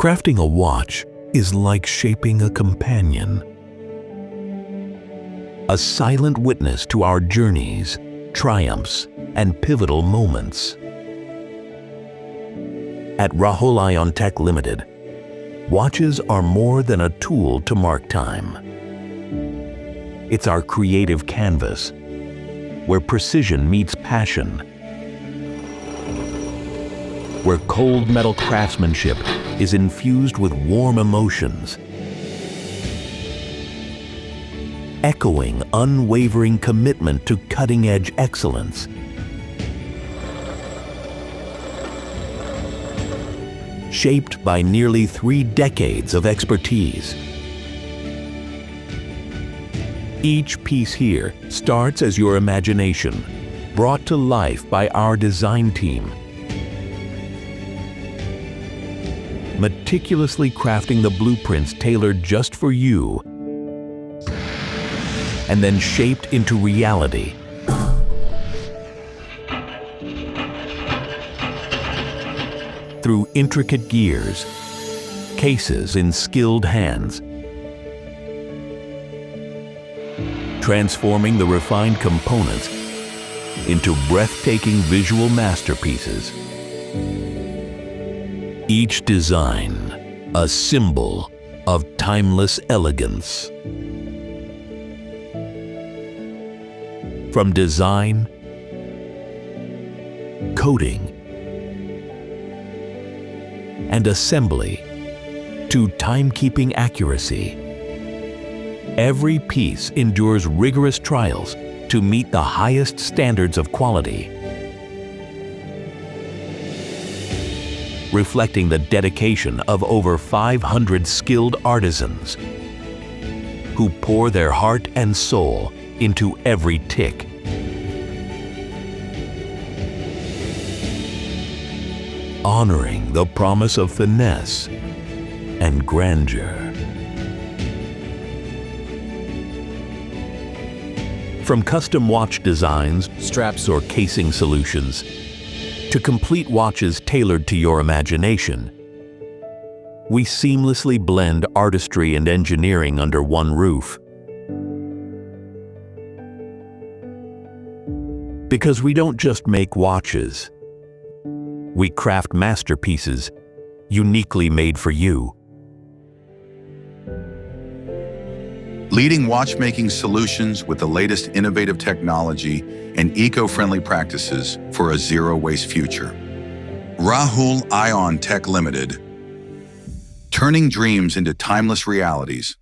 Crafting a watch is like shaping a companion, a silent witness to our journeys, triumphs, and pivotal moments. At Argalian Tech Limited, watches are more than a tool to mark time. It's our creative canvas, where precision meets passion, where cold metal craftsmanship is infused with warm emotions, echoing unwavering commitment to cutting-edge excellence. Shaped by nearly 3 decades of expertise. Each piece here starts as your imagination, brought to life by our design team, meticulously crafting the blueprints tailored just for you, and then shaped into reality. Through intricate gears, cases in skilled hands, transforming the refined components into breathtaking visual masterpieces. Each design, a symbol of timeless elegance. From design, coating, and assembly to timekeeping accuracy, every piece endures rigorous trials to meet the highest standards of quality, reflecting the dedication of over 500 skilled artisans who pour their heart and soul into every tick. Honoring the promise of finesse and grandeur. From custom watch designs, straps or casing solutions, to complete watches tailored to your imagination, we seamlessly blend artistry and engineering under one roof. Because we don't just make watches, we craft masterpieces uniquely made for you. Leading watchmaking solutions with the latest innovative technology and eco-friendly practices for a zero-waste future. Argalian Tech Limited, turning dreams into timeless realities.